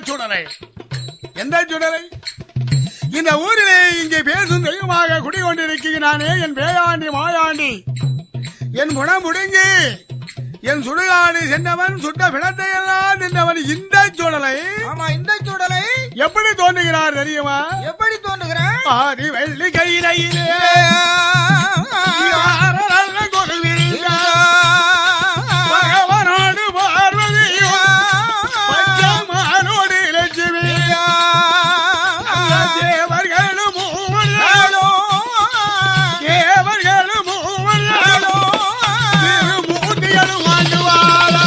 சுடலை. எந்த சுடலை? இந்த ஊரிலே இங்கே பேசும் தெய்வமாக குடிகொண்டிருக்கிறானே என் பேயாண்டி மாயாண்டி, என் குணம் முடுங்கி என் சுடுகாடு சென்றவன் சுட்ட பிணத்தை எல்லாம் நின்றவன் இந்த சுடலை. ஆமா, இந்த சுடலை எப்படி தோன்றுகிறார் தெரியுமா? எப்படி தோன்றுகிறான்? ஆதி வெள்ளி கையிலே பகவனோடு பார்வதியோ பஞ்சமானோடு லட்சுமி தேவர்களும் திருமூர்த்திகளும் ஆண்டுவாரா.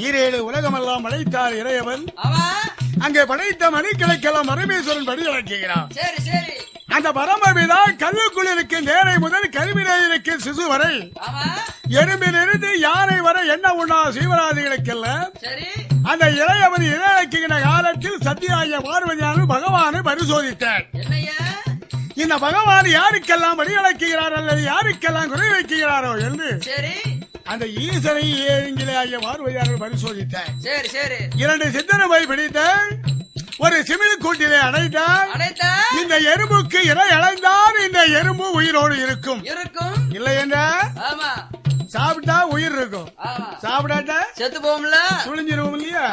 ஈரேழு உலகமெல்லாம் அழைத்தார் இறையவன். அங்கே படைத்த மணிக்கிழக்கெல்லாம் பரமேஸ்வரன் படி இறக்குகிறார். அந்த பரமபிதா கல்லுக்குள் இருக்கும் நேரை முதல் கருவிலே இருக்கும் சிசு வரை, எறும்பிலிருந்து யானை வரை என்ன உண்டா சீவராதிகளுக்கெல்லாம் அந்த இறையவன் இறைக்குகிற காலத்தில் சத்தியாகிய பார்வதியானு பகவானை பரிசோதித்தார். இந்த பகவான் யாருக்கெல்லாம் படி இறக்குகிறார் அல்லது யாருக்கெல்லாம் குறை வைக்கிறாரோ என்று அந்த ஈசனை ஏங்கிலே ஆகிய பார்வையாளர்கள் பரிசோதித்தார். இரண்டு சித்தனை போய் பிடித்தார், ஒரு சிமிழ் கூட்டிலே அடைத்தார். இந்த எறும்புக்கு இறை அடைந்தால் இந்த எறும்பு உயிரோடு இருக்கும். இல்லை என்ற சாப்பிட்டா உயிர் இருக்கும், சாப்பிடாட்டா செத்து போகும்ல, சுழிஞ்சிருவோம் இல்லையா?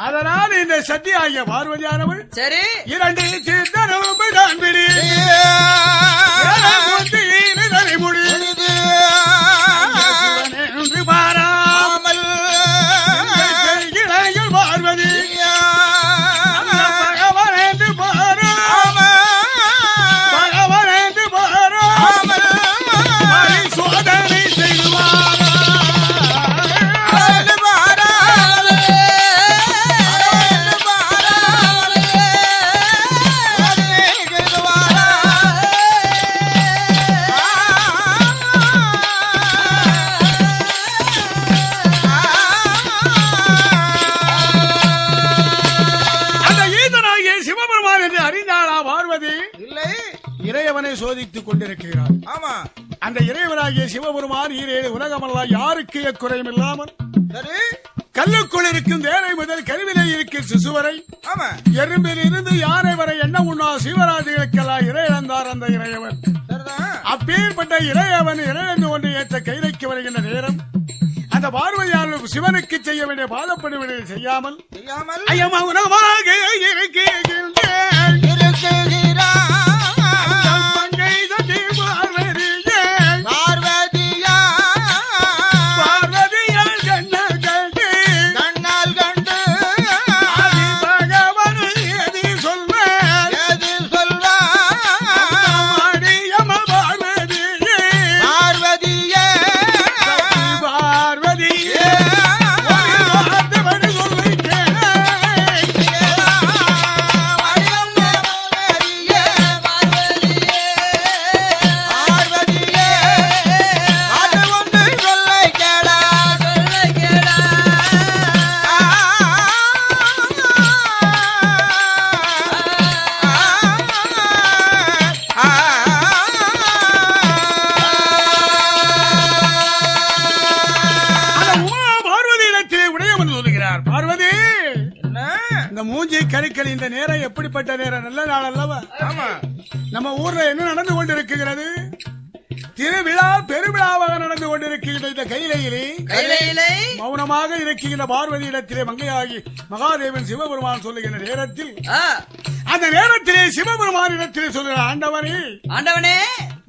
அதனால இந்த சக்தி ஆகிய பார்வதியானவள் இரண்டு சித்தனும் தான் பிடி முடி பாராமல் பார்வதி பகவான் என்று பகவான் என்று சோதனை செய்வார். இறைவனை சோதித்துக் கொண்டிருக்கிறார். ஆமா, அந்த இறைவனாகிய சிவபெருமான் ஈரேழு உலகமெல்லாம் யாருக்கு எக்குறையும் இல்லாமல் கல்லுக்குள் இருக்கும் தேரை முதல் கருவிலே இருக்கும் சிசுவரை, எறும்பில் இருந்து யானை வரை என்ன உண்ணா சீவராதிகளுக்கெல்லாம் இறை இழந்தார் அந்த இறையவன். அப்பேற்பட்ட இறையவன் இறையந்து கொண்டு ஏற்ற கைலைக்கு வருகின்ற நேரம் அந்த பார்வையாளர் சிவனுக்கு செய்ய வேண்டிய பாதப்படுவதை செய்யாமல் ஐயமௌனமாக இருக்குகிறார். கருக்கள் இந்த நேரம் எப்படிப்பட்ட நேரம்? நல்ல நாள் அல்லவா? நம்ம ஊர்ல என்ன நடந்து கொண்டிருக்கிறது? திருவிழா பெருவிழாவாக நடந்து கொண்டிருக்கின்ற இந்த கையிலே மௌனமாக இருக்கின்ற பார்வதி இடத்திலே மங்கையாகி மகாதேவன் சிவபெருமான் சொல்லுகின்ற நேரத்தில் அந்த நேரத்திலே சிவபெருமான் இடத்திலே சொல்லுகிற ஆண்டவனே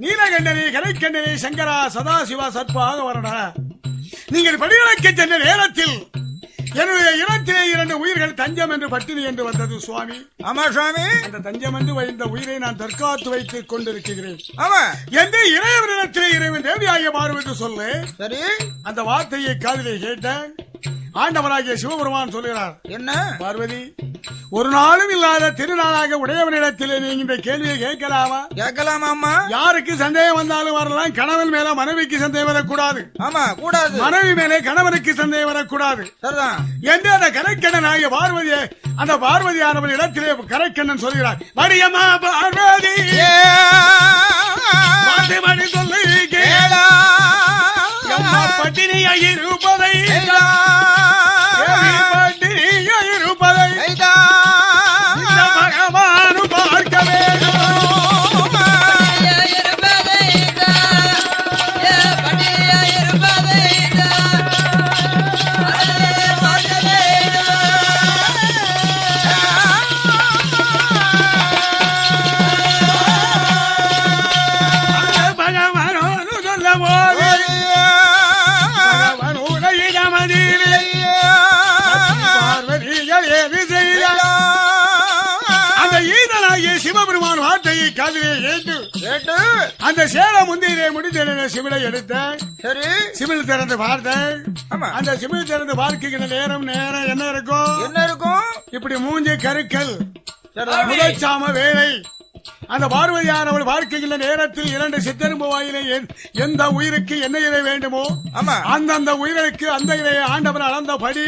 நீலகண்டனே கரைக்கண்டனே சங்கரா சதாசிவா சத்பாக வரடா, நீங்கள் படிகளுக்கு சென்ற நேரத்தில் என்னுடைய இனத்திலே 2 உயிர்கள் தஞ்சம் என்று பட்டினி என்று வந்தது சுவாமி. ஆமா சுவாமி, அந்த தஞ்சம் என்று வைத்த உயிரை நான் தற்காத்து வைத்துக் கொண்டிருக்கிறேன். என்று இறைவனிடத்திலே இறைவன் தேவியாகிய மாறும் என்று சொல்லு. சரி, அந்த வார்த்தையை காதிலே கேட்டேன். ஆண்டவராகிய சிவபெருமான் சொல்கிறார், என்ன பார்வதி, ஒரு நாளும் இல்லாத திருநாளாக உடையவனிடத்தில் நீங்க இந்த கேள்வியை கேட்கலாமா? கேட்கலாமா அம்மா? யாருக்கு சந்தேகம் வந்தாலும் வரலாம். கணவன் மேல மனைவிக்கு சந்தேகம் வரக்கூடாது. ஆமா, கூடாது. மனைவி மேலே கணவனுக்கு சந்தேகம் வரக்கூடாது சரிதான் என்று அந்த கரைக்கண்ணன் ஆகிய பார்வதியை, அந்த பார்வதியானவன் இடத்திலே கரைக்கண்ணன் சொல்கிறார், மடியம்மா பார்வதி மணி சொல்லி கேளா பட்டினியாக இருப்பதை பட்டினியாக இருப்பதை பகவானு பார்க்க வேண்டும். சிவபெருமான் வார்த்தையை காதிலே கேட்டு அந்த சேல முந்தியிலே முடிந்த சிவிலை எடுத்த சிவில் திறந்து பார்த்தேன். அந்த சிவில் திறந்து பார்க்கிற நேரம் என்ன இருக்கும்? இப்படி மூஞ்சி கருக்கல் முதற்சாம வேலை. அந்த பார்வதியானவள் பார்க்கின்ற நேரத்தில் 2 சித்தரும்பு வாயிலே எந்த உயிருக்கு என்ன இறை வேண்டுமோ அந்தந்த உயிருக்கு அந்த இறையை ஆண்டவர் அளந்தபடி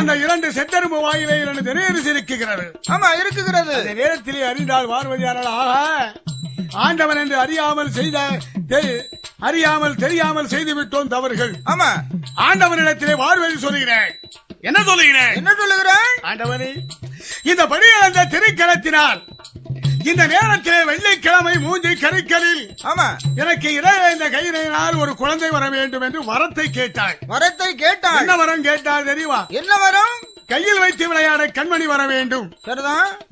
அந்த 2 சித்தரும்பு வாயிலே 2 திரையரிசி இருக்குகிறது. அந்த நேரத்திலே அறிந்தால் பார்வதியானவள், ஆக ஆண்டவன் என்று அறியாமல் தெரியாமல் செய்து விட்டோம் தவறுகள். ஆண்டவனிடத்திலே பார்வதி சொல்லுகிறேன். என்ன சொல்லுகிறேன்? ஆண்டவனே, இந்த படி அந்த திருக்கலத்தினால் இந்த நேரத்திலே வெள்ளிக்கிழமை மூஞ்சி கருக்கலில் எனக்கு இந்த கையினால் ஒரு குழந்தை வர வேண்டும் என்று வரத்தை கேட்டாள். என்ன வரம் கேட்டாள் தெரியுமா? என்ன வரம்? கையில் வைத்து விளையாட கண்மணி வர வேண்டும்.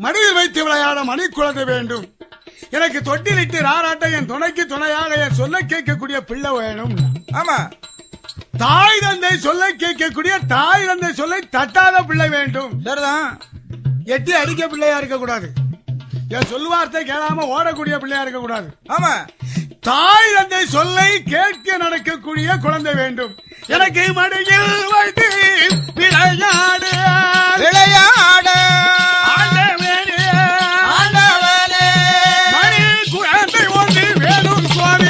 மடியில் வைத்து விளையாட மணி குழந்தை வேண்டும். எனக்கு தொட்டிலிட்டு ராராட்ட என் துணைக்கு துணையாக என் சொல்ல கேட்கக்கூடிய பிள்ளை வேணும். தாய் தந்தை சொல்ல கேட்கக்கூடிய தாய் தந்தை சொல்லை தட்டாத பிள்ளை வேண்டும். எட்டி அடிக்க பிள்ளையா இருக்க கூடாது. என் சொல்லுவார்த்தை கேளாம ஓடக்கூடிய பிள்ளையா இருக்க கூடாது. தாய் தந்தை சொல்லை கேட்க நடக்கக்கூடிய குழந்தை வேண்டும். எனக்கு மடியில் வைத்து விளையாட மணி குழந்தை ஒன்று வேணும் சுவாமி.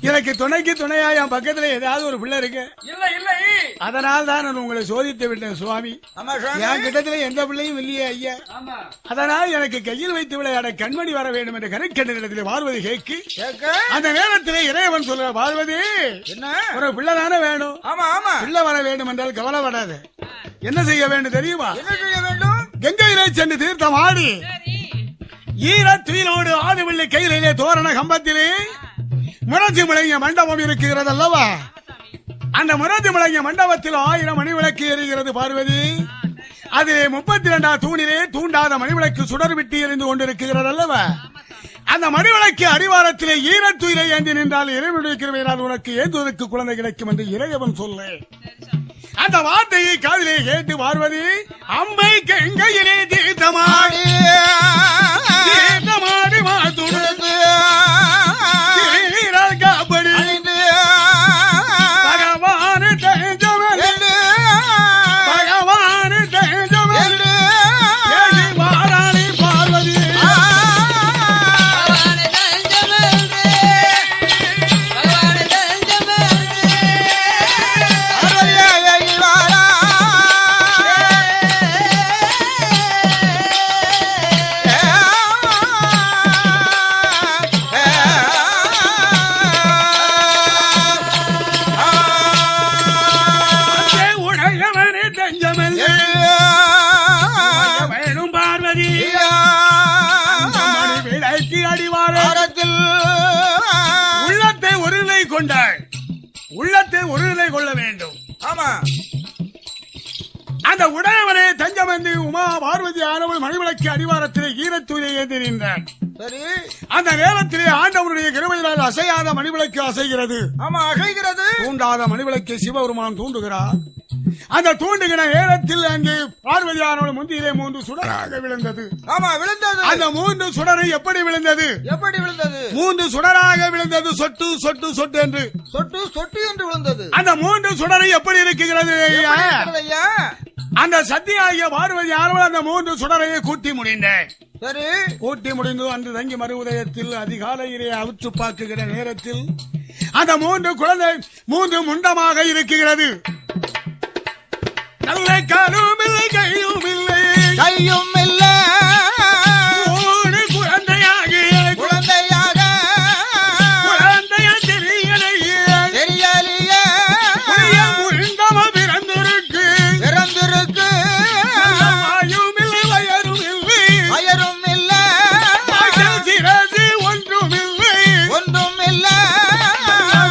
எனக்கு துணைக்கு துணையா என் பக்கத்துல ஏதாவது ஒரு பிள்ளை இருக்கு. அதனால் தான் நான் உங்களை சோதித்து விட்டேன் சுவாமி. என் கிட்டத்துல எந்த பிள்ளையும் இல்லையே ஐயா. அதனால் எனக்கு கையில் வைத்து விளையாட கண்மணி வர வேண்டும் என்ற கருக்கண்ணிடத்திலே பார்வதி கேட்க அந்த நேரத்திலே இறைவன் சொல்ற, பார்வதி ஒரு பிள்ளை தானே வேணும். பிள்ளை வர வேண்டும் என்றால் கவலைப்படாது. என்ன செய்ய வேண்டும் தெரியுமா? கங்கையிலே சென்று தீர்த்தம் ஆடி ஈரத்துயிலோடு ஆதுவில்லி கையிலே தோரண கம்பத்திலே முரசு முழங்கிய மண்டபம் இருக்கிறது அல்லவா? அந்த முரசு முழங்கிய மண்டபத்தில் 1000 மணி விளக்கு எரிகிறது பார்வதி. அதிலே 32 தூணிலே தூண்டாத மணிவிளக்கு சுடர் விட்டு எரிந்து கொண்டிருக்கிறது அல்லவா? அந்த மணிவிளக்கு அடிவாரத்திலே ஈரத்துயிலை ஏந்தி நின்றால் இறைவனுடைய கிருபையினால் உனக்கு ஏந்துவதற்கு குழந்தை கிடைக்கும் என்று இறைவன் சொல்லு. அந்த வார்த்தையை காதிலே கேட்டு பார்வதி அம்பை கையிலே தீர்த்தமாடி மாத்துடுது காப்படி பகவான் வாராணி பார்வதி உள்ளத்தை ஒருநிலை கொள்ள வேண்டும். ஆமா, அந்த உடையவனே தஞ்சமந்து உமா பார்வதி ஆனவள் மணிவிளக்கு அடிவாரத்திலே ஈரத்துயிலை ஏந்தி நின்றான். சரி, அந்த நேரத்திலே ஆண்டவருடைய கிருபையினால் அசையாத மணிவிளக்கு அசைகிறது. ஆமா, அசைகிறது. தூண்டாத மணிவிளக்கை சிவபெருமான் தூண்டுகிறார். அந்த தூண்டுகிற நேரத்தில் அங்கே பார்வதியானவள் முந்தியிலே 3 சுடராக விழுந்தது. ஆமா, விழுந்தது. அந்த 3 சுடரை எப்படி விழுந்தது? 3 சுடராக விழுந்தது. சொட்டு சொட்டு சொட்டு என்று சொட்டு சொட்டு என்று விழுந்தது. அந்த 3 சுடரை எப்படி இருக்கிறது? அந்த சத்தியாகிய பார்வதியானவள் அந்த 3 சுடரையை கூட்டி முடிந்தேன். சரி, கூட்டி முடிந்து அன்று தங்கி மறு உதயத்தில் அதிகாலையிலே அவுற்று பார்க்குகிற நேரத்தில் அந்த 3 குழந்தை 3 முண்டமாக இருக்கிறது. நல்ல காலும் இல்லை கையும் இல்லை கையும் இல்லை. குழந்தையாக தெரியலையே முண்டம பிறந்திருக்கு வாயும் இல்லை வயரும் இல்லை சிறகு ஒன்றும் இல்லை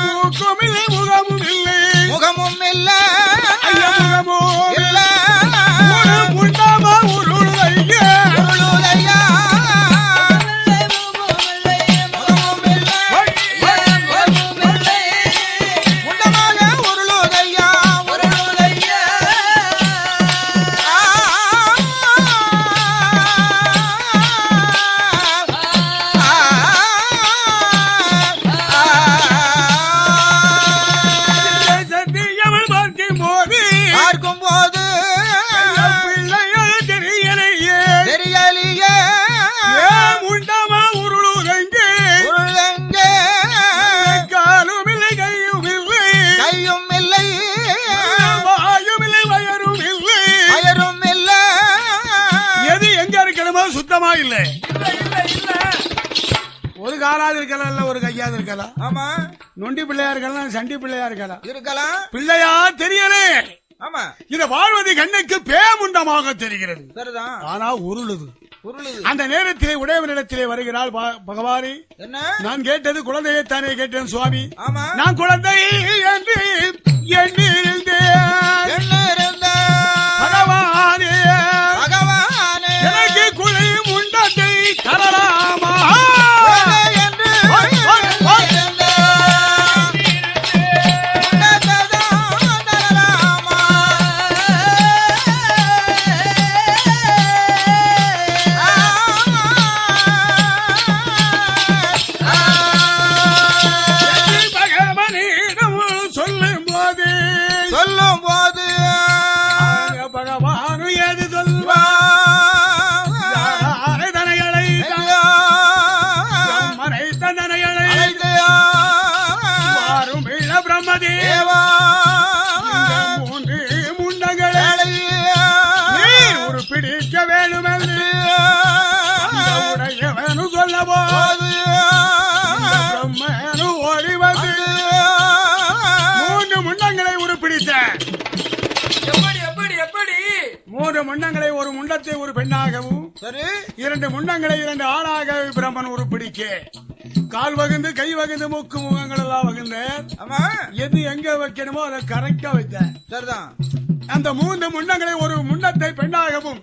மூக்கும் இல்லை முகமும் இல்லை ஐயமுகமோ முண்டமா உருளையா சுத்தமா இல்ல. ஒரு காலாவது இருக்கலாம், ஒரு கையாவது இருக்கலாம். ஆமா, நொண்டி பிள்ளையா இருக்கலாம், சண்டி பிள்ளையா இருக்கலாம். பிள்ளையா தெரியலே. ஆமா, இந்த பார்வதி கண்ணுக்கு பேமுண்டமாக தெரிகிறது. சரிதான், ஆனா உருளுது. அந்த நேரத்திலே உடையவனிடத்திலே வருகிறாள் பகவானே. என்ன? நான் கேட்டது குழந்தையை தானே கேட்டேன் சுவாமி. ஆமா, நான் குழந்தை என்று எண்ணிருந்தேன் பகவானே. எனக்கு குளியும் உண்டத்தை தரலாமா என்று பகவானிடம் சொல்லும் போது பகவான் ஏது சொல்வா பிரம்மதேவா 3 முண்டங்களை ஒரு பிடிக்க வேணும் என்று உடையவனு சொல்லவோ பிரம்மனு ஓடி வந்து 3 முண்டங்களை ஒரு பிடித்த. எப்படி 3 முண்டங்களை ஒரு முண்டத்தை ஒரு பெண்ணாகவும் சரி. 2 முன்னங்களை 2 ஆணாக பிரம்மன் உருப்பிடிக்க கால் வகுந்து கை வகுந்து மூக்கு முகங்கள் எல்லாம் வகுந்த ஆமா எது எங்க வைக்கணுமோ அதை கரெக்டா வைத்தேன். சரிதான். அந்த 3 முன்னங்களை ஒரு முன்னத்தை பெண்ணாகவும்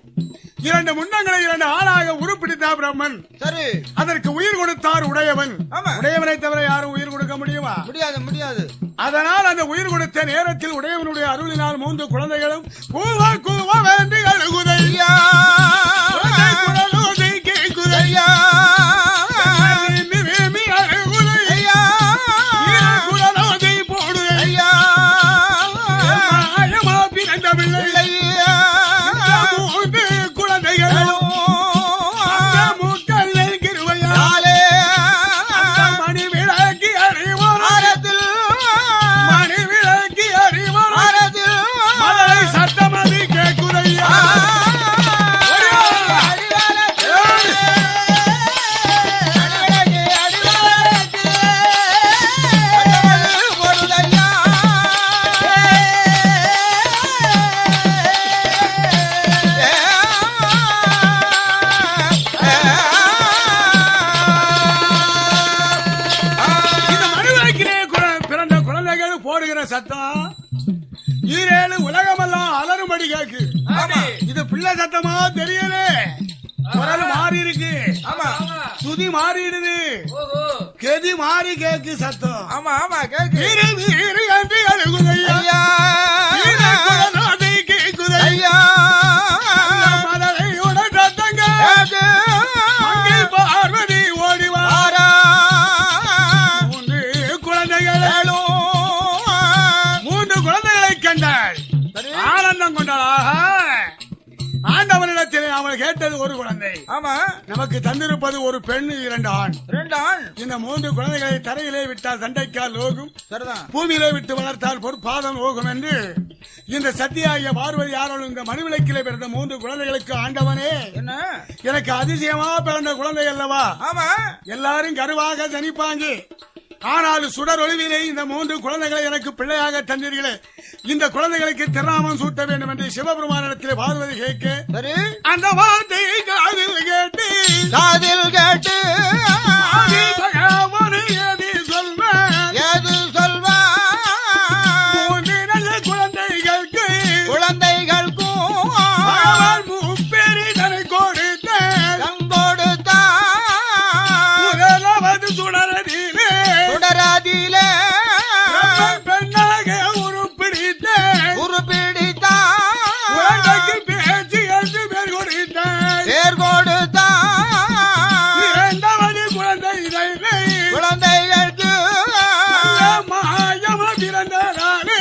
2 முன்னங்களை 2 ஆணாக உருப்பிடித்தார் பிரம்மன். சரி. அதற்கு உயிர் கொடுத்தார் உடையவன். ஆமா. உடையவனை தவிர யாரும் உயிர் கொடுக்க முடியுமா? முடியாது முடியாது. அதனால் அந்த உயிர் கொடுத்த நேரத்தில் உடையவனுடைய அருளினால் 3 குழந்தைகளும் கூவா கூவா வேண்டி அழுகுதையா குழலோதை கேக்குதையா வேமி அழுகுதையா குழலோதை போடுதையா மாயமா பிறந்த பிள்ளையா 3 குழந்தைகளும் மூக்கல் கிருவையா மணி விளக்கி அறிவாரத்தில் மணி விளக்கி அறிவாரத்தில் மலை சத்தமதி கேக்குதையா போடுகிற சத்தம் ஈரேழு உலகமெல்லாம் அலறும்படி கேக்கு. இது பிள்ளை சத்தமா தெரியல. குரல் மாறி இருக்கு. சுதி மாறிடுது. கெதி மாறி கேக்கு சத்தம். ஆமா ஆமா கேக்கு. என்று அழுகுதையா கேக்குதையா மலரையோட சத்தங்க பார்வதி ஓடிவாரா 3 குழந்தைகளும் 3 குழந்தைகளை கண்டாள். ஆனந்தம் கொண்டாளாக. ஆண்டவனிடத்தில் அவள் கேட்டது ஒரு குழந்தை. ஆமா. நமக்கு தந்திருப்பது ஒரு பெண் 2 ஆண். 2 ஆண். இந்த 3 குழந்தைகளை தரையிலே விட்டால் சண்டைக்கால் ஓகும். சரிதான். பூமியிலே விட்டு வளர்த்தால் பொற்பாதம் ஓகும் என்று இந்த சத்தியாகிய பார்வதி யாரோடு இந்த மணிவிளக்கிலே பிறந்த 3 குழந்தைகளுக்கு ஆண்டவனே என்ன எனக்கு அதிசயமா பிறந்த குழந்தை அல்லவா? ஆமா. எல்லாரும் கருவாக ஜனிப்பாங்க. ஆனால் சுடர் ஒளிவிலே இந்த 3 குழந்தைகளை எனக்கு பிள்ளையாக தந்தீர்களே, இந்த குழந்தைகளுக்கு திருநாமம் சூட்ட வேண்டும் என்று சிவபெருமானிடத்தில் பார்வதி கேட்க, சரி அந்த வார்த்தையை காதில் கேட்டு பகவான் ஏது சொல்வார் 3 நல்ல குழந்தைகளுக்கு பகவான் முப்பெரிதனை கொடுத்தார். முதலாவது சுடரதிலே பெண்ணாக உருப்பிடித்தார். உலகக்கு பேச்சு என்று பேர் கொடுத்தார். 2வது குழந்தைகளுக்கு மாயமா பிறந்ததாலே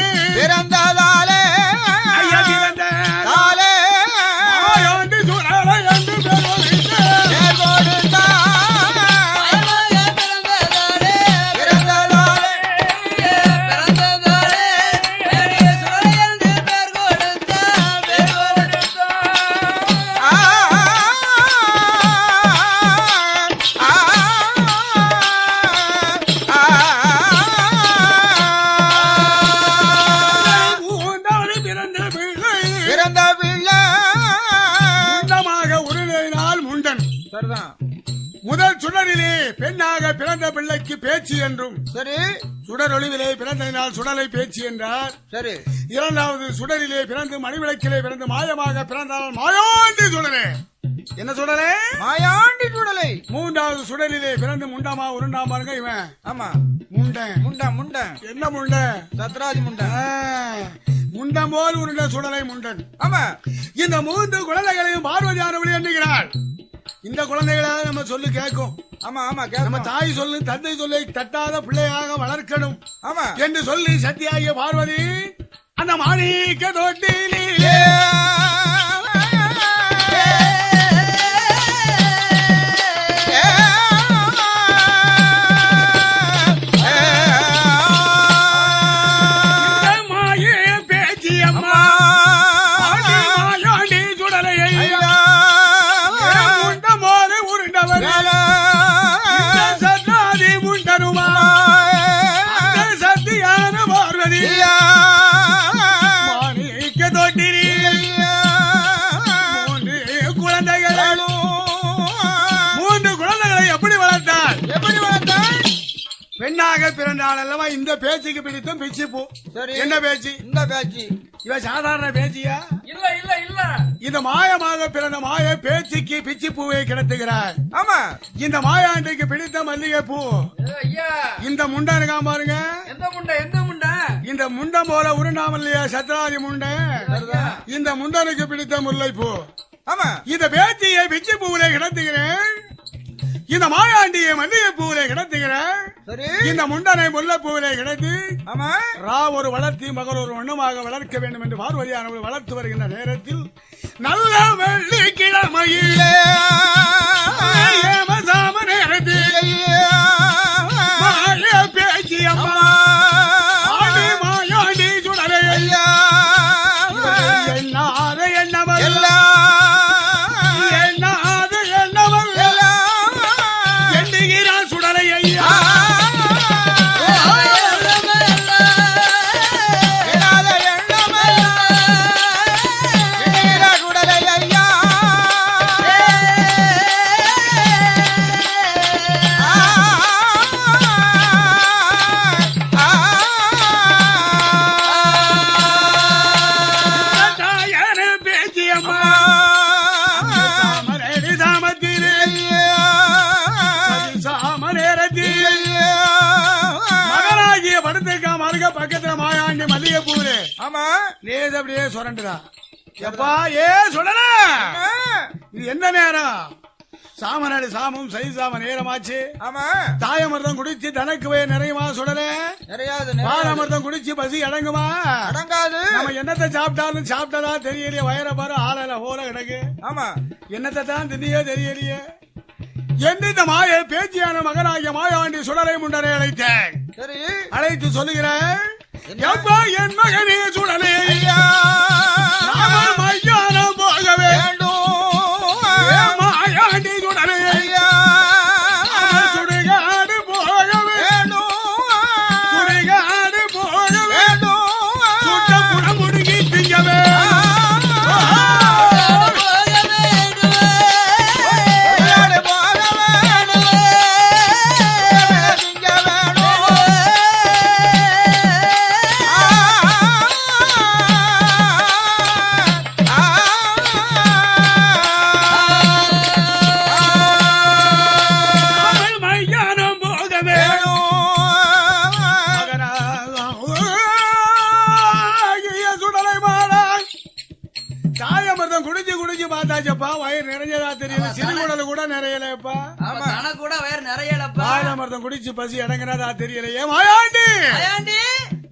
ஐயா பிறந்தாலே மாயோண்டு சுடரை என்று பேர் கொடுத்தார். முதல் சுடரிலே பெண்ணாக பிறந்த பிள்ளைக்கு பேச்சு என்றும், சரி சுடர் ஒளிவிலே பிறந்ததினால் சுடலை பேச்சு என்றார். சரி. 2வது சுடரிலே பிறந்து மணிவிளக்கிலே பிறந்து மாயமாக பிறந்தால் மாயாண்டி சுடலே. என்ன சுடலே? மாயாண்டி சுடலை. 3வது சுடரிலே பிறந்து முண்டமா உருண்டாம் பாருங்க இவன். ஆமா. முண்டன். என்ன முண்டன்? சத்ராஜ் முண்டன். முண்டம் போல் உருண்ட சுடலை முண்டன். ஆமா. இந்த 3 குழந்தைகளையும் பார்வதியானவளி எண்ணுகிறாள். இந்த குழந்தைகளை நம்ம சொல்லு கேட்கும். ஆமா ஆமா. நம்ம தாய் சொல்லு தந்தை சொல்லை தட்டாத பிள்ளையாக வளர்க்கணும். ஆமா என்று சொல்லி சத்தியாகிய பார்வதி அந்த மாணிக்க தொட்டிலே மாயே பேச்சி அம்மா மாயாண்டி சுடலையை முண்டமோது உருண்டவர் சத்தாதி முண்டனுமா சத்தியான பார்வதி மாணிக்க தொட்டிலே மாயமாக பிறந்தாள் அல்லவா இந்த பேச்சுக்கு பிடித்தும் பிச்சு பூ. சரி. என்ன பேச்சு? இந்த பேச்சு இவ சாதாரண பேச்சியா? இல்ல இல்ல இல்ல இந்த மாயமாக பிறந்த மாய பேச்சுக்கு பிச்சு பூவை கிடத்துகிறார். ஆமா இந்த மாயாண்டிக்கு பிடித்த மல்லிகை பூ ஐயா இந்த முண்டை இருக்கா பாருங்க. எந்த முண்டை எந்த முண்டை இந்த முண்டம் போல உருண்டாமல் இல்லையா சத்ராதி முண்டை. இந்த முண்டனுக்கு பிடித்த முல்லை பூ. ஆமா இந்த பேச்சியை பிச்சு பூவிலே கிடத்துகிறேன். இந்த மாயாண்டியை மல்லிகை பூவிலே கிடத்துகிறேன். சரி இந்த முண்டனை முல்லை பூவிலே கிடத்து ஆமா ஒரு வளர்த்தி மகள் ஒரு வண்ணமாக வளர்க்க வேண்டும் என்று பார்வதியானவர்கள் வளர்த்து வருகின்ற நேரத்தில் நல்ல வெள்ளிக்கிழமையிலே ஏமசாம நேரத்தில் மாய பேச்சி அம்மா ஆடி மாயாண்டி சுடரே எண்ணாத எண்ணவல் எண்ணாத எண்ணவல் எண்ணுகிறான் சுடரை ஐயா. பக்கத்துல மாயாண்டி மல்லிகை பூரு ஆமா நேது அப்படியே சுரண்டுதா. எப்பா ஏ சுடல இது என்ன நேரம்? சாமநாடு சாமும் சை சாம நேரமாச்சு. ஆமா தாயமிர்தம் குடிச்சு தனக்கு வய நிறையுமா சுடல? நிறையாது பாலமிர்தம் குடிச்சு பசி அடங்குமா? அடங்காது. நம்ம என்னத்தை சாப்பிட்டாலும் சாப்பிட்டதா தெரியலையே. வயற பாரு ஆளல போல கிடக்கு. ஆமா என்னத்தை தான் தின்னியே தெரியலையே. என்று இந்த மாய பேச்சியான மகனாகிய மாயாண்டி சுடலை முண்டரை அழைத்தேன். சரி அழைத்து சொல்லுகிறேன் என் மகனே சுடலே மையானம் போக வேண்டும் மாயாண்டி சுடலே சுடுகாடு போக வேண்டும் சுடுகாடு போக வேண்டும் சுட்ட புடம் முடுங்கி திங்கவே பார்த்தாச்சப்பா வயிறு நிறைஞ்சதா தெரியல. சிறுகுடல் கூட நிறையலப்பா. கூட வயிறு நிறையலப்பா. பாயமர்த்தம் குடிச்சு பசி அடங்குறதா தெரியலையே. மாயாண்டி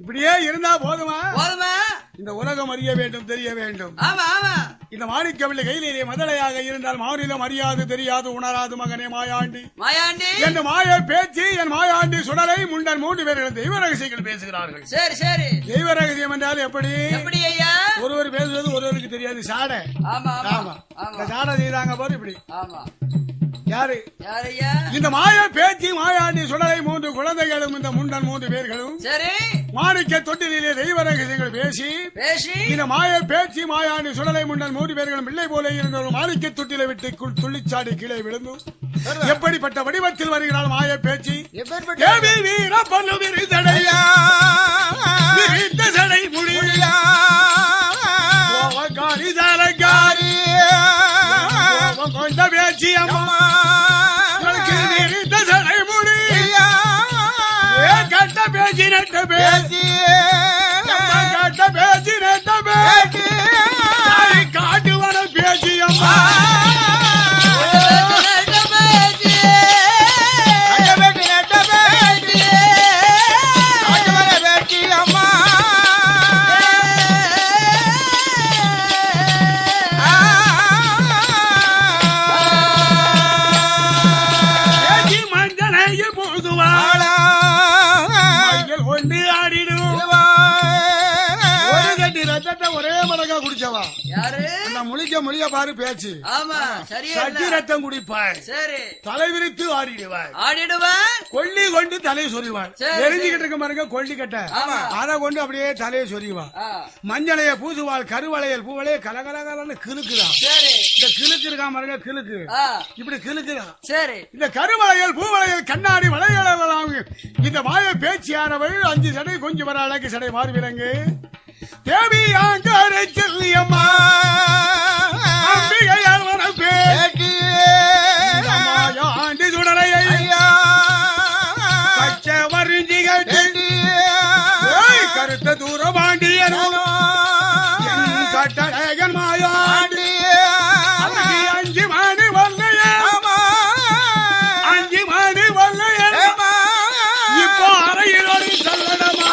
இப்படியே இருந்தா போதுமா? போதுமா? இந்த உலகம் அறிய வேண்டும் தெரிய வேண்டும். ஆமா ஆமா இந்த மாணிக்கவில்லை கையிலே மதலையாக இருந்தால் மாநிலம் அறியாது தெரியாது உணராது மகனே மாயாண்டி மாயாண்டி என்று மாய பேச்சு என் மாயாண்டி சுடலை முண்டன் 3 பேர்கள் தெய்வ ரகசியங்கள் பேசுகிறார்கள். சரி சரி தெய்வ ரகசியம் என்றால் எப்படி? எப்படி ஐயா? ஒருவர் பேசுவது ஒருவருக்கு தெரியாது. சாடை. ஆமா ஆமா இந்த சாடை செய்தாங்க பாரு இப்படி. ஆமா யாரு யாரையா? இந்த மாய பேச்சு மாயாண்டி சுடலை 3 குழந்தைகளும் இந்த முண்டன் 3 பேர்களும் சரி மாணிக்க தொட்டிலே தெய்வ ரகசியங்கள் பேசி இந்த மாய பேச்சு மாயாண்டி சுடலை முண்டன் 3 பேர்களும் பிள்ளை போல இருந்த ஒரு மாணிக்க தொட்டிலை விட்டு துள்ளிச்சாடி கீழே விழுந்து எப்படிப்பட்ட வடிவத்தில் வருகிறாள் மாய பேச்சு? தேவி வீர பல்லு விரிதடையா விரித்த சடை முடியா காரி சாலக்காரி கொஞ்ச பேச்சு அம்மா விரித்த சடை முடியா கட்ட பேச்சு நட்ட பேச்சு கட்ட பேச்சு நட்ட பேச்சு காட்டு வர பேச்சு அம்மா விஷத்தை ஒரே மடங்கா குடிச்சவா யாரு அந்த முழிக்க பாரு பேச்சு ஆமா சரியா சட்டி ரத்தம் குடிப்பாய் சரி தலை விரித்து ஆடிடுவாய் ஆடிடுவேன் கொல்லி கொண்டு தலையை சொறிவாள் எரிஞ்சுக்கிட்டு இருக்க பாருங்க கொல்லி கட்ட ஆமா அதை கொண்டு அப்படியே தலையை சொறிவா மஞ்சளைய பூசுவாள் கருவளையல் பூவளைய கலகலகலன்னு கிழுக்குதான் சரி இந்த கிழுக்கு இருக்கா பாருங்க கிழுக்கு இப்படி கிழுக்குதான் சரி இந்த கருவளையல் பூவளையல் கண்ணாடி வளையலாம் இந்த மாய பேச்சியானவள் 5 சடை கொஞ்சம் வர அழகு சடை மாறி விலங்கு தேவியாங்கார செல்லியம்மா அம்பிகையால் வரப்பே ஆண்டி சுடலை பச்சை வரிஞ்சி கட்டி கருத்த தூரபாண்டியன் கட்டழகன் மாயாண்டி 5 மணி வல்லைய 5 மணி வல்லைய இப்போ அறையிலோடு சொல்லடமா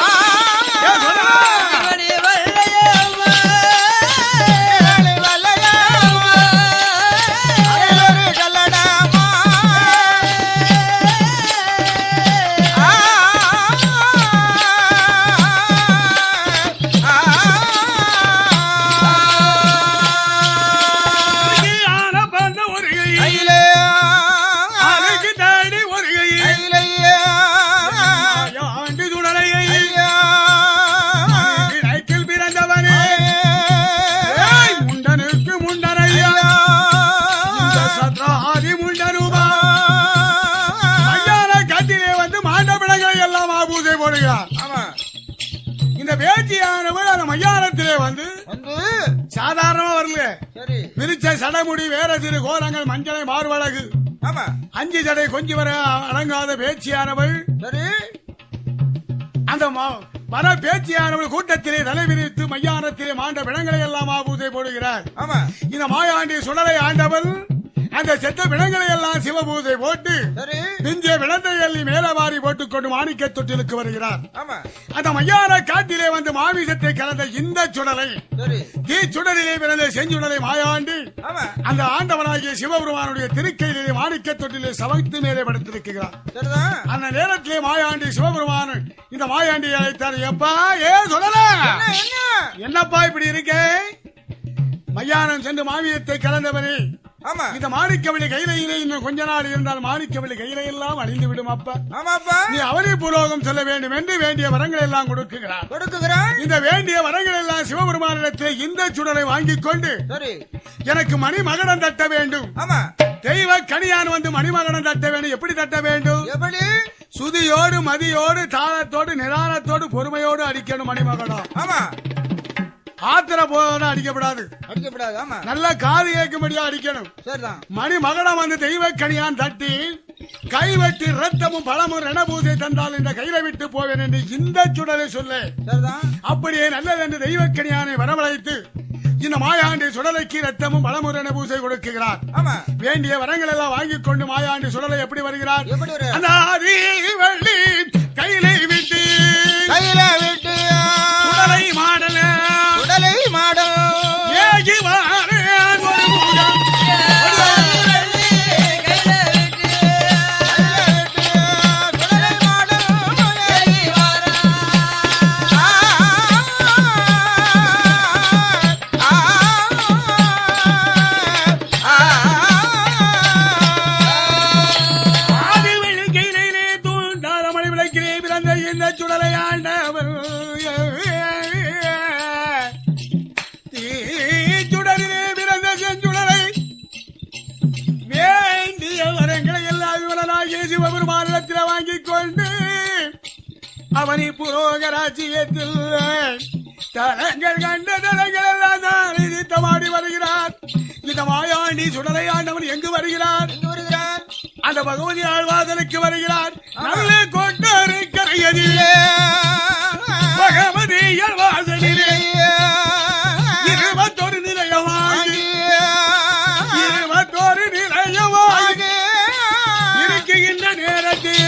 இந்த பேச்சியானவள் அந்த மையானத்திலே வந்து சாதாரணமா வரல விரிச்ச சடமுடி வேற சிறு கோலங்கள் மஞ்சளை மார்வழகு 5 சடை கொஞ்சம் வர அடங்காத பேச்சியானவள் அந்த வர பேச்சியானவள் கூட்டத்திலே தலை விரித்து மையானத்திலே மாண்ட பிணங்களை எல்லாம் பூஜை போடுகிறார் இந்த மாயாண்டி சுடலை ஆண்டவள் அந்த செத்த பிணங்களை எல்லாம் சிவபூஜை போட்டு நெஞ்ச விளந்தை எள்ளி மேலவாரி போட்டுக் கொண்டு மாணிக்க தொட்டிலுக்கு வருகிறார் அந்த மையான காட்டிலே வந்து மாமிசத்தை கலந்த இந்த சுடலை தீ சுடலிலே பிறந்த செஞ்சுடலை மாயாண்டி அந்த ஆண்டவனாகிய சிவபெருமானுடைய திருக்கையிலே மாணிக்க தொட்டிலே சமைத்து மேலே படுத்திருக்கிறார் அந்த நேரத்திலே மாயாண்டி சிவபெருமான் இந்த மாயாண்டி அழைத்தார் எப்பா ஏ சுடல என்னப்பா இப்படி இருக்கே மையானம் சென்று மாமியத்தை கலந்தவனே இந்த மாணிக்கவழி கையிலே இன்னும் கொஞ்ச நாள் இருந்தால் மாணிக்கவழி கையில எல்லாம் அழிந்து விடும் அப்பா நீ அவனி பூலோகம் செல்ல வேண்டும் என்று வேண்டிய வரங்கள் எல்லாம் கொடுக்குகிறான் இந்த வேண்டிய வரங்கள் எல்லாம் சிவபெருமானிடத்தில் இந்த சுடலை வாங்கிக் கொண்டு எனக்கு மணிமகடம் தட்ட வேண்டும் தெய்வ கனியான் வந்து மணிமகடம் தட்ட வேண்டும் எப்படி தட்ட வேண்டும் சுதியோடு மதியோடு தாளத்தோடு நிதானத்தோடு பொறுமையோடு அடிக்கணும் மணிமகடம் ஆத்திர போன அடிக்கப்படாது நல்ல காது கேட்கும்படியா அடிக்கணும் மணி மகடம் வந்து தெய்வ கனியான் தட்டி கைவெட்டி ரத்தமும் பழமும் ரணபூசை தந்தால் இந்த கையில விட்டு போவேன் என்று இந்த சுடலை சொல்ல அப்படியே நல்லது என்று தெய்வ கனியானை வரவழைத்து இந்த மாயாண்டி சுடலைக்கு ரத்தமும் பழமும் ரணபூசை கொடுக்கிறார் வேண்டிய வரங்கள் எல்லாம் வாங்கிக் கொண்டு மாயாண்டி சுடலை எப்படி வருகிறார் அந்த வெள்ளி கையிலை விட்டு சுடலை மாடல அவனி புரோகராஜ்யத்தில் தலங்கள் கண்ட தலங்கள் எல்லாம் நிறுத்தமாடி வருகிறார் இந்த மாயாண்டி சுடலை ஆண்டவன் எங்கு வருகிறார் அந்த பகவதி ஆழ்வாதலுக்கு வருகிறார் நல்ல கொண்டரு கரையதிலே பகவதி ஆழ்வாதலிலே 21 நிலையமாகி இருக்கின்ற நேரத்தில்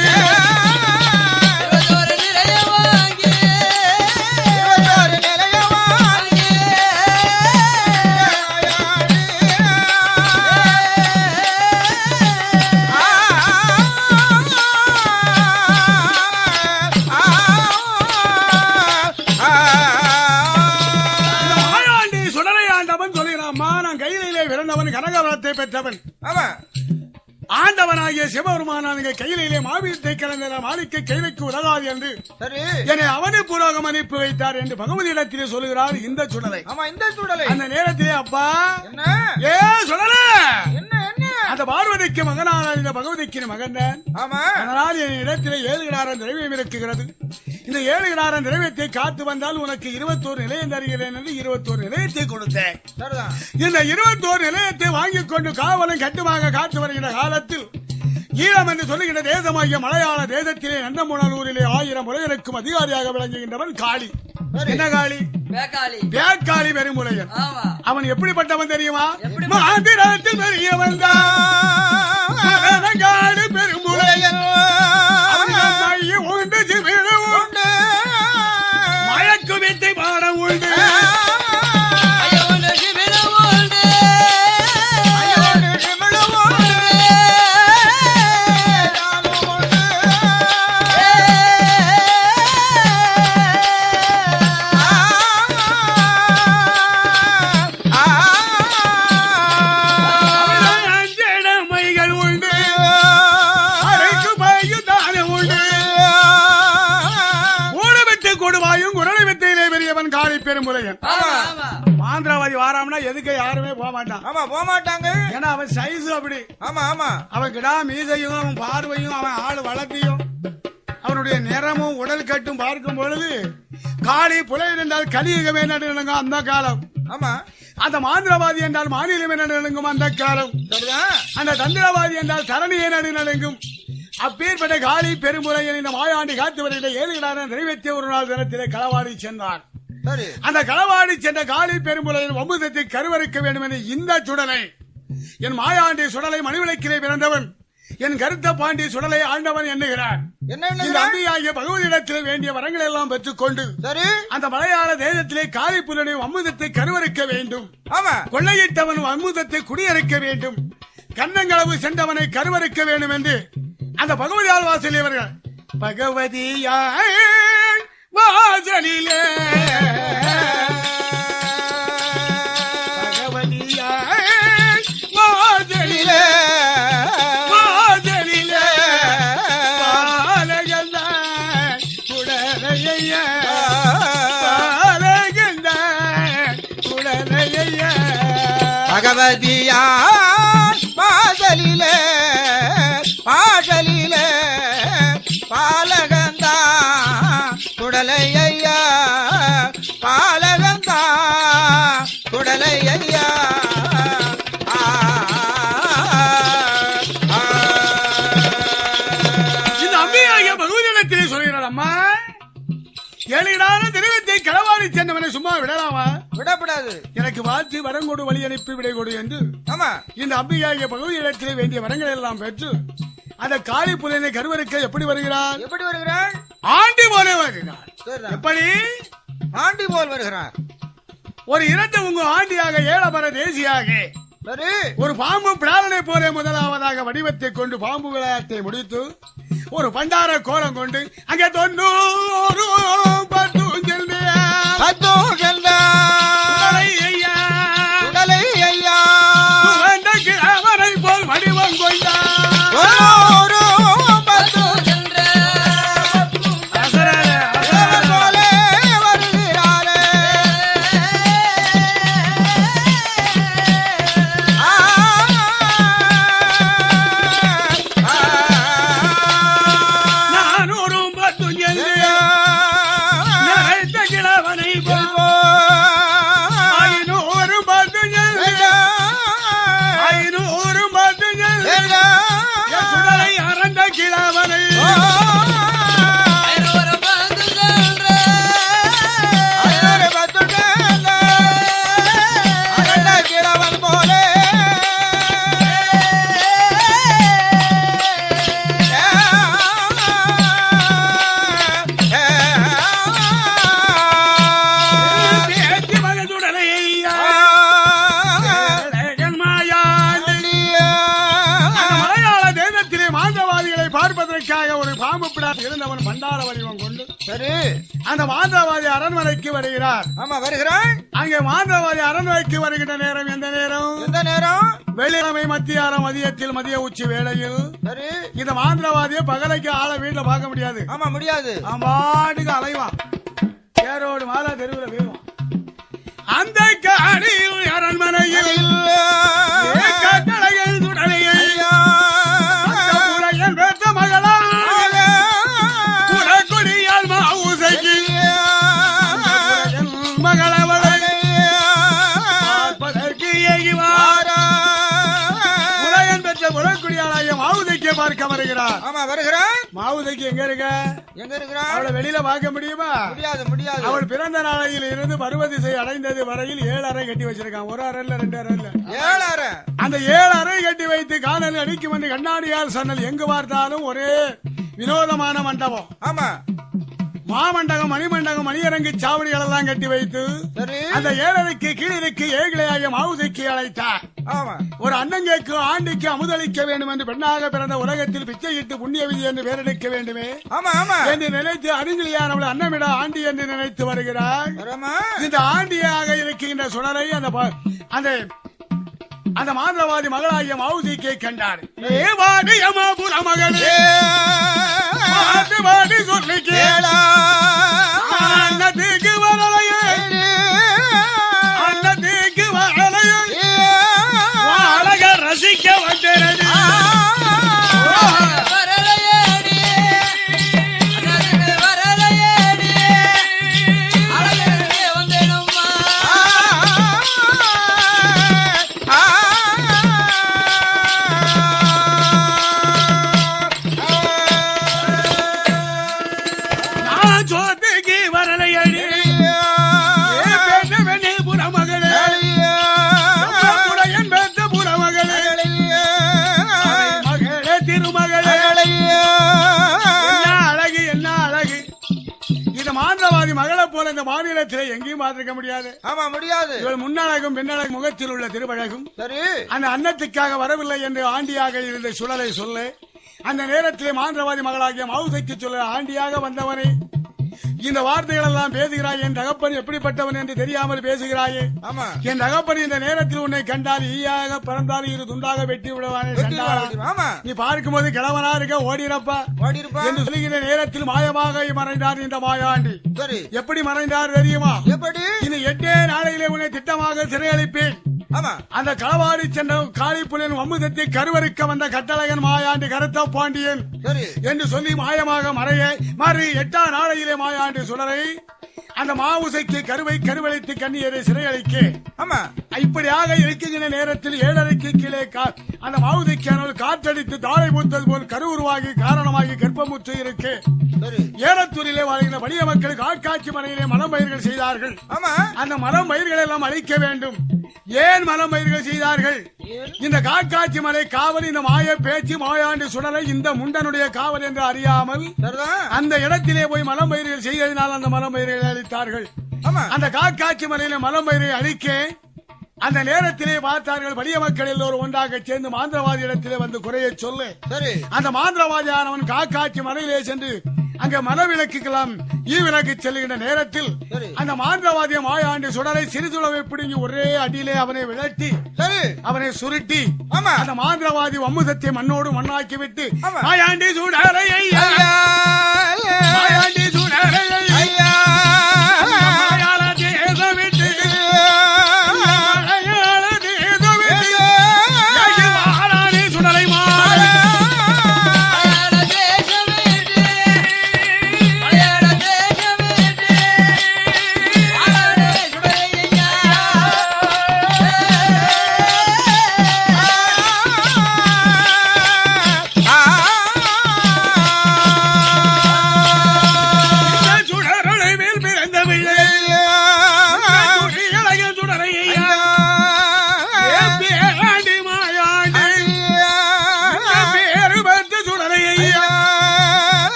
வரத்தை பெற்றவன். ஆமா ஆண்டவனாகிய சிவபெருமானானுங்க கையிலே மாவீரத்தை கலந்த மாளிகை கைலைக்கு உதவாது என்று சரி என்னை அவனே புரோகம் அனுப்பி வைத்தார் என்று பகவதியிடத்திலே சொல்லுகிறார் இந்த சுடலை. ஆமா இந்த சுடலை அந்த நேரத்திலே அப்பா என்ன ஏ சுடல என்ன என்ன அந்த பார்வதிக்கு மகனான இந்த பகவதிக்கு மகன் தான். ஆமா அதனால் என் இடத்திலே 7 கிடாரம் திரவியம் இருக்குகிறது. இந்த 7 கிடாரம் திரவியத்தை காத்து வந்தால் உனக்கு 21 நிலையம் தருகிறேன் என்று 21 நிலையத்தை கொடுத்தேன். சரிதான் இந்த 21 நிலையத்தை வாங்கிக் கொண்டு காவலும் கட்டுமாக காத்து வருகிற காலத்தில் ஈழம் என்று சொல்லுகின்ற தேசமாகிய மலையாள தேசத்திலே நந்தமுனலூரிலே 1000 முறைகளுக்கும் அதிகாரியாக விளங்குகின்றவன் காளி. என்ன காளி? பேக்காளி பெருமுலையன். அவன் எப்படிப்பட்டவன் தெரியுமா? மாந்திரத்தில் பெரியவன் காளி பெருமுலையன். உண்டு சிவிடு உண்டு மயக்கு வித்தை பாடம் உண்டு பெருமுலையன். மாந்திரவாதி வாராம்னா எதுக்கு யாருமே போக மாட்டான். ஆமா போக மாட்டாங்க. ஏன்னா அவன் சைஸ் அப்படி. ஆமா ஆமா அவன் கிடா மீசையும் அவன் பார்வையும் அவன் ஆள் வளர்த்தியும் அவனுடைய நிறமும் உடல் கட்டும் பார்க்கும் பொழுது காளி புலையன் என்றால் கலியுகமே நடுங்க அந்த காலம். ஆமா அந்த மாந்திரவாதி என்றால் மாநிலமே நடுங்கும் அந்த காலம். அந்த தந்திரவாதி என்றால் தரணியே நடுங்கும். அப்பேற்பட்ட காளி பெருமுலையன் இந்த மாயாண்டி காத்து வருகிற 7 கிடாரம் நிறைவேற்றிய ஒரு நாள் தினத்திலே களவாடி சென்றார். அந்த களவாடி சென்ற காளி பெருமுலையின் வம்புதத்தை கருவறுக்க வேண்டும் என்று இந்த சுடலை என் மாயாண்டி சுடலை மணிவிளக்கிலே பிறந்தவன் என் கருத்த பாண்டி சுடலை ஆண்டவன் எண்ணுகிறார். இந்த அம்பியாகிய பகவதியிடத்திலே வேண்டிய வரங்களை எல்லாம் பெற்றுக் கொண்டு அந்த மலையாள தேசத்திலே காளி புலனை வம்புதத்தை கருவறுக்க வேண்டும். கொள்ளையிட்டவன் வம்புதத்தை குடியறுக்க வேண்டும். கண்ணங்களவு சென்றவனை கருவறுக்க வேண்டும் என்று அந்த பகவதியால் வாசலியவர்கள் பகவதியாய் வாசலிலே பகவதியாய் வாசலிலே வாசலிலே பாலகந்த குடலைய பாலகந்த குடலைய பகவதியாய் வாசலிலே வாசலிலே பாலகந்தா குடலையா பாலகந்தா குடலையா இந்த அம்பியாகிய பகவதியிடத்திலே சொல்கிறார். அம்மா 7 கிடாரம் திரவியத்தை களவாடி சென்றவனை சும்மா விடலாமா? விடப்படாது. எனக்கு வாழ்த்து வரங்கொடு வழி அனுப்பி விடை கொடு என்று இந்த அம்பியாகிய பகவதியிடத்திலே வேண்டிய வரங்களை எல்லாம் பெற்று அந்த காளி புலனை கருவறுக்க எப்படி வருகிறார்? எப்படி வருகிறார்? ஆண்டி போல வருகிறார். எப்படி ஆண்டி போல் வருகிறார்? ஒரு இரண்டு உங்க ஆண்டியாக ஏழபர தேசியாக ஒரு பாம்பு பிராணனை போல முதலாவதாக வடிவத்தை கொண்டு பாம்பு விளையாட்டை முடித்து ஒரு பண்டார கோலம் கொண்டு அங்கே 90 10 அவரை போல் வடிவம் கொண்டார். ஒரு பாம்பு பிடார் இருந்தவன் பண்டார வடிவம் கொண்டு அந்த மாந்திரவாதி அரண்மனைக்கு வருகிறார். ஆமா வருகிறான். அங்கே மாந்திரவாதி அரண்மனைக்கு வருகின்ற நேரம் எந்த நேரம்? எந்த நேரம்? வெள்ளிக்கிழமை மத்தியத்தில் மதிய உச்சி வேளையில் சரி இந்த மாந்திரவாதிய பகலைக்கு ஆள வீட்டுல பார்க்க முடியாது. ஆமா முடியாது. பாட்டுக்கு அலைவான், தேரோடு மாலா தெருவில் வீழும். அந்த காணியில் அரண்மனையில் கட்டளைகள் துடலையை பெற்ற மகளா குடியால் மாவுசைக்கு மகளவளை பார்ப்பதற்கு ஏகிவார். உலகன் பெற்ற புலக்குடியாளாய மாவுதைக்கு பார்க்க வருகிறார். ஆமா வருகிறான். மாவுதைக்கு எங்க இருக்க? எங்க இருக்கிறான்? அவளை வெளியில பார்க்க முடியுமா? முடியாது முடியாது. அவள் பிறந்த நாளையில் இருந்து பருவ திசை அடைந்தது வரையில் 7 அறை கட்டி வச்சிருக்கான். ஒரு அறை இல்ல, 2 அறை இல்ல, 7 அறை. அந்த 7 அறை கட்டி வைத்து காணல் அடிக்கும் என்று கண்ணாடியால் சன்னல் எங்கு பார்த்தாலும் ஒரே வினோதமான மண்டபம். ஆமா மாமண்டகம், மணிமண்டகம், மணியரங்கு சாவடிகள் எல்லாம் கட்டி வைத்து சரி அந்த 7 அறைக்கு கீழிருக்கு ஏழையாகிய மாவுதைக்கு அழைத்தார். ஆமா ஒரு அண்ணங்கைக்கு ஆண்டிக்கு அமுதளிக்க வேண்டும் என்று பெண்ணாக பிறந்த உலகத்தில் பிச்சையிட்டு புண்ணிய விதி என்று பெயரெடுக்க வேண்டுமே ஆமா ஆமா என்று நினைத்து அறிஞலியானவள் அன்னமிட ஆண்டி என்று நினைத்து வருகிறார். வரமா இந்த ஆண்டியாக இருக்கின்ற சுடரை அந்த மாந்திரவாதி மகளாகிய மாவுதிக்கை கண்டார். ஏவாடி அமாபுர மகளே வாடி சொல்லி கேளா அன்னத்துக்கு வரலையே அன்னத்துக்கு வரலையே அழக ரசிக்க வந்தேன். மகளை போல இந்த மாநிலத்திலே எங்கேயும் பார்த்திருக்க முடியாது. ஆமா முடியாது. இவள் முன்னழகும் பின்னழகும் முகத்தில் உள்ள திருவழகும் சரி அந்த அன்னத்துக்காக வரவில்லை என்று ஆண்டியாக இருந்த சுழலை சொல்ல அந்த நேரத்திலே மாந்திரவாதி மகளாகிய மாவுதைக்கு சொல்ல ஆண்டியாக வந்தவனே இந்த வார்த்தைகள் எல்லாம் பேசுகிறாய். என் தகப்பன் எப்படிப்பட்டவன் என்று தெரியாமல் பேசுகிறாயே. ஆமா என் தகப்பன் இந்த நேரத்தில் உன்னை கண்டால் ஈயாக பிறந்தால் 2 துண்டாக வெட்டி விடுவானே. நீ பார்க்கும் போது கிழவனா இருக்க ஓடிரப்பா என்று சொல்லுகிற நேரத்தில் மாயமாக மறைந்தார் இந்த மாயாண்டி. சரி எப்படி மறைந்தார் தெரியுமா? எப்படி? இன்னும் 8 நாளையிலே உன்னை திட்டமாக சிறையளிப்பேன். ஆமா அந்த களவாடி சென்ற காளிப்புலின் வம்முதத்தை கருவறுக்க வந்த கட்டளையன் மாயாண்டி கருத்த பாண்டியன் என்று சொல்லி மாயமாக மாறி 8ஆம் நாளையிலே மாயாண்டி சுடரை அந்த மாவுசைக்கு கருவளித்து கண்ணியரை சிறையளிக்க ஆமா இப்படியாக இருக்கின்ற நேரத்தில் 7 அறைக்கு கீழே அந்த மாவுதைக்கான காற்றடித்து தாரை பூத்தது போல் கரு உருவாகி காரணமாகி கர்ப்பமுற்று இருக்கு. ஏலத்தூரிலே வாழ்கிற வலிய மக்களுக்கு ஆட்காட்சி மலையிலே மரம் பயிர்கள் செய்தார்கள். அந்த மரம் பயிர்கள் எல்லாம் அழிக்க வேண்டும். ஏன் மரம் பயிர்கள் செய்தார்கள்? இந்த காட்காட்சி மலை காவல் இந்த மாய பேச்சு மாயாண்டி சுடலை இந்த முண்டனுடைய காவல் என்று அறியாமல் அந்த இடத்திலே போய் மரம் பயிர்கள் செய்ததினால் அந்த மரம் பயிர்களை அழித்தார்கள். அந்த காட்காட்சி மலையில மரம் பயிரை அழிக்க அந்த நேரத்திலே பார்த்தார்கள். வலிய மக்கள் எல்லோரும் ஒன்றாக சேர்ந்து மாந்திரவாதி இடத்திலே வந்து குறையை சொல்லு. அந்த மாந்திரவாதியானவன் காக்காட்சி மலையிலே சென்று அங்க மனவிலக்குக்கலாம் ஈவிலக்கு செல்லுகின்ற நேரத்தில் அந்த மாந்திரவாதிய மாயாண்டி சுடலை சிறிதுளவை பிடுங்கி ஒரே அடியிலே அவனை விளட்டி அவனை சுருட்டி அந்த மாந்திரவாதி வம்முதத்தை மண்ணோடு மண்ணாக்கி விட்டு மாயாண்டி சுடலை மாயாண்டி சுடலை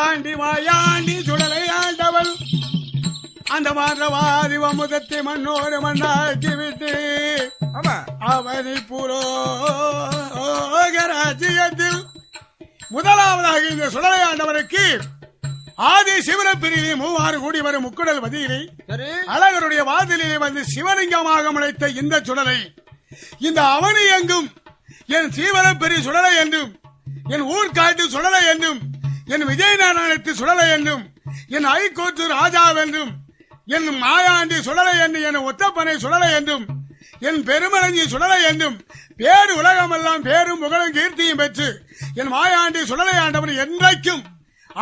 மாயாண்டி மாயாண்டி சுடலை ஆண்டவள் அந்த மாற்றவாதி வமுதத்தை மண்ணோடு மண்ணாக்கி விட்டு ஆமா அவனை புரோகராஜ்யத்தில் முதலாவதாக இந்த சுடலை ஆண்டவருக்கு ஆதி சிவனப்பிரியிலே 3 கூடி வரும் முக்குடல் வதியிலே சரி அழகருடைய வாதிலே வந்து சிவலிங்கமாக முளைத்த இந்த சுடலை இந்த அவனி எங்கும் என் சீவனப்பெரிய சுடலை என்றும் என் ஊர்காட்டு சுடலை என்றும் என் விஜயநாராயணத்து சுடலை என்றும் என் ஐகோட்டு ராஜாவென்றும் என் மாயாண்டி சுடலை என்றும் என் ஒத்தப்பனை சுடலை என்றும் என் பெருமலஞ்சி சுடலை என்றும் பேரு உலகமெல்லாம் பேரும் புகழும் கீர்த்தியும் பெற்று என் மாயாண்டி சுடலை ஆண்டவன் என்றைக்கும்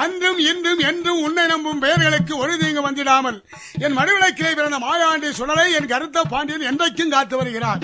அன்றும் இன்றும் என்றும் உன்னை நம்பும் பெயர்களுக்கு ஒரு தீங்கு வந்திடாமல் என் மடுவிளக்கிலே பிறந்த மாயாண்டி சுடலை என் கருத்த பாண்டியன் என்றைக்கும் காத்து வருகிறார்.